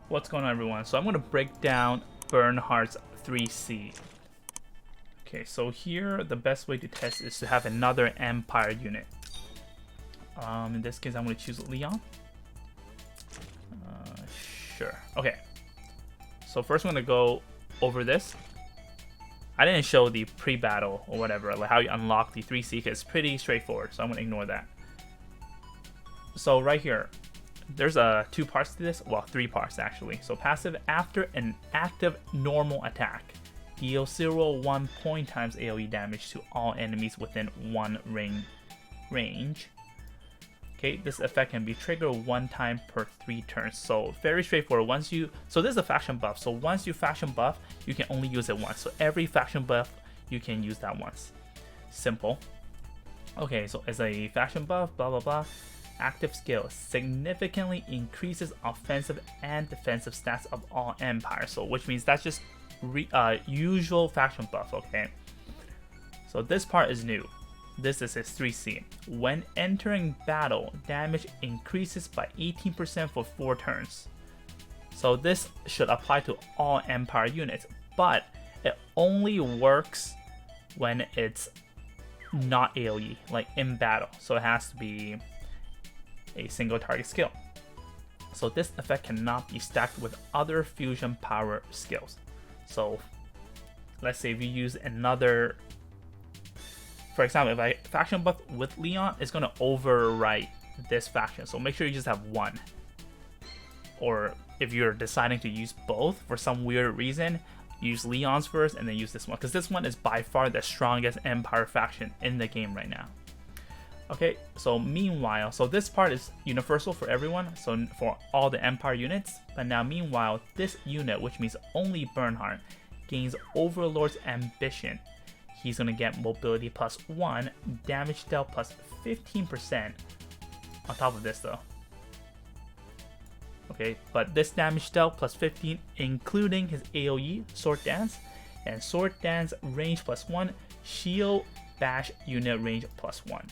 What's going on, everyone? So I'm going to break down Bernhardt's 3C. Okay, so here the best way to test is to have another Empire unit. In this case, I'm going to choose Leon. Sure. Okay. So first I'm going to go over this. I didn't show the pre-battle or whatever, like how you unlock the 3C, because it's pretty straightforward, so I'm going to ignore that. So right here, there's two parts to this, well, 3 parts actually. So passive: after an active normal attack, deal 0.1 point times AoE damage to all enemies within 1 range. Okay, this effect can be triggered 1 time per 3 turns. So very straightforward. So this is a faction buff. So once you faction buff, you can only use it once. So every faction buff, you can use that once. Simple. Okay, so as a faction buff, blah blah blah. Active skill significantly increases offensive and defensive stats of all empires. So which means that's just usual faction buff. Okay. So this part is new. This is his 3C. When entering battle, damage increases by 18% for 4 turns. So this should apply to all Empire units, but it only works when it's not AoE, like in battle. So it has to be a single target skill. So this effect cannot be stacked with other fusion power skills. So let's say if you use another, for example, if I faction buff with Leon, it's going to overwrite this faction. So make sure you just have one. Or if you're deciding to use both for some weird reason, use Leon's first and then use this one, because this one is by far the strongest Empire faction in the game right now. Okay, so meanwhile, so this part is universal for everyone, so for all the Empire units. But now meanwhile, this unit, which means only Bernhardt, gains Overlord's ambition. He's going to get mobility +1, damage dealt +15% on top of this though. Okay, but this damage dealt +15 including his AoE, Sword Dance, and Sword Dance range +1, shield bash unit range +1.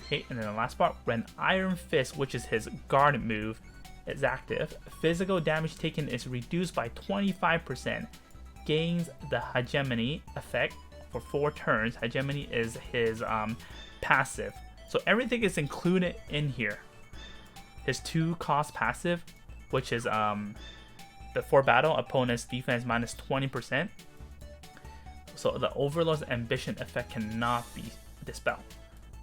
Okay, and then the last part, when Iron Fist, which is his guard move, is active, physical damage taken is reduced by 25%, gains the hegemony effect for 4 turns. Hegemony is his passive. So everything is included in here. His 2 cost passive, which is before battle, opponent's defense minus 20%. So the Overlord's ambition effect cannot be dispelled.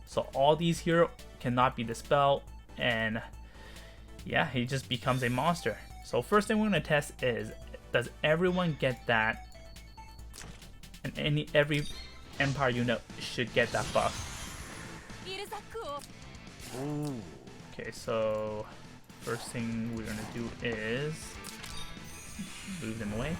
So all these here cannot be dispelled, and yeah, he just becomes a monster. So first thing we're going to test is, does everyone get that? And every Empire unit should get that buff. Okay, so first thing we're going to do is move them away.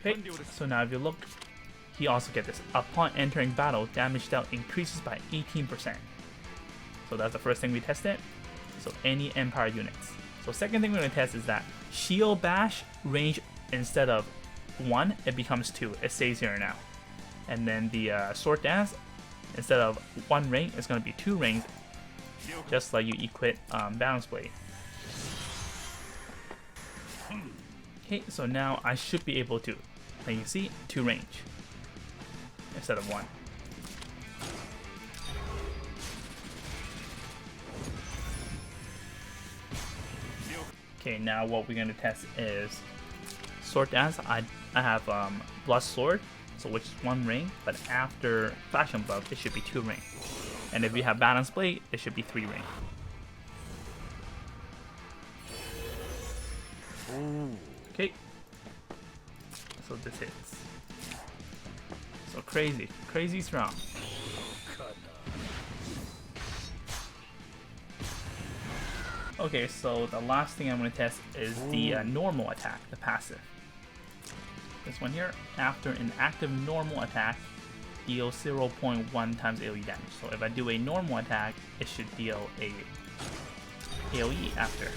Okay, so now if you look, he also gets this. Upon entering battle, damage dealt increases by 18%. So that's the first thing we tested. So any Empire units. So second thing we're going to test is that shield bash range, instead of 1, it becomes 2. It stays here now. And then the Sword Dance, instead of 1 ring, it's going to be 2 rings, just like you equip Balance Blade. Okay, so now I should be able to, like you see, 2 range instead of 1. Okay, now what we're going to test is Sword Dance. I have Blood Sword, so which is 1 ring, but after faction buff, it should be 2 ring. And if you have Balance Blade, it should be 3 ring. Okay, so this hits. So crazy strong. Okay, so the last thing I'm going to test is the normal attack, the passive. This one here, after an active normal attack, deal 0.1 times AoE damage. So if I do a normal attack, it should deal a AoE after.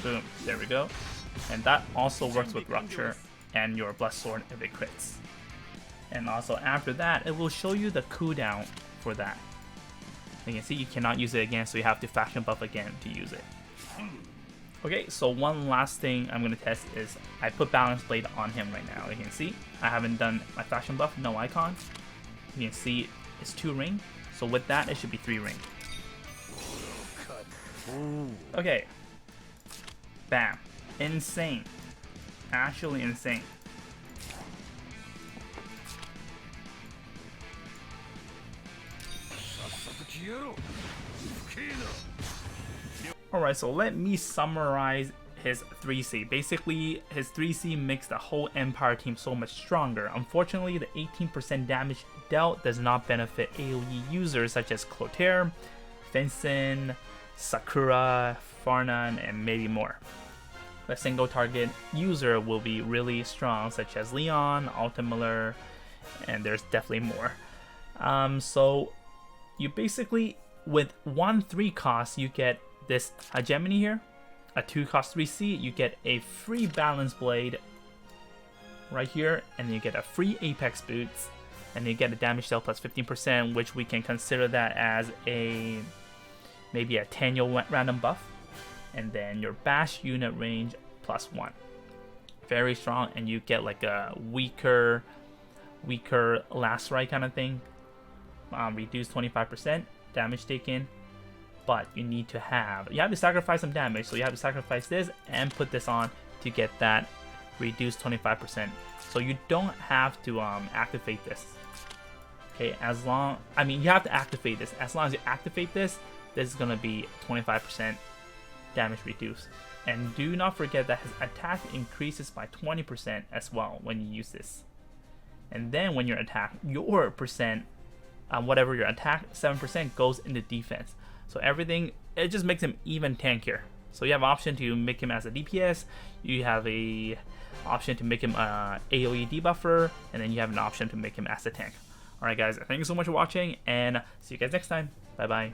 Boom. There we go. And that also works with Rupture and your Blessed Sword if it crits. And also after that, it will show you the cooldown for that. You can see you cannot use it again, so you have to faction buff again to use it. Okay, so one last thing I'm going to test is I put Balance Blade on him right now. You can see I haven't done my faction buff, no icon. You can see it's 2 ring, so with that it should be 3 ring. Okay, bam, insane, actually insane. Alright, so let me summarize his 3C. Basically, his 3C makes the whole Empire team so much stronger. Unfortunately, the 18% damage dealt does not benefit AoE users such as Clotaire, Vincent, Sakura, Farnan, and maybe more. The single target user will be really strong, such as Leon, Altamiller, and there's definitely more. So you basically, with 1/3 cost, you get this hegemony here, a 2 cost 3C, you get a free Balance Blade right here, and you get a free Apex Boots, and you get a damage dealt plus 15%, which we can consider that as a maybe a Tenyo random buff, and then your bash unit range plus 1. Very strong, and you get like a weaker last right kind of thing. Reduce 25% damage taken, but you have to sacrifice some damage, so you have to sacrifice this and put this on to get that reduced 25%. So you don't have to activate this. Okay, you have to activate this. As long as you activate this, this is gonna be 25% damage reduced. And do not forget that his attack increases by 20% as well when you use this. And then when you attack, your percent, whatever your attack, 7% goes into defense. So everything, it just makes him even tankier. So you have an option to make him as a DPS, you have a option to make him a AoE debuffer, and then you have an option to make him as a tank. Alright guys, thank you so much for watching, and see you guys next time. Bye bye.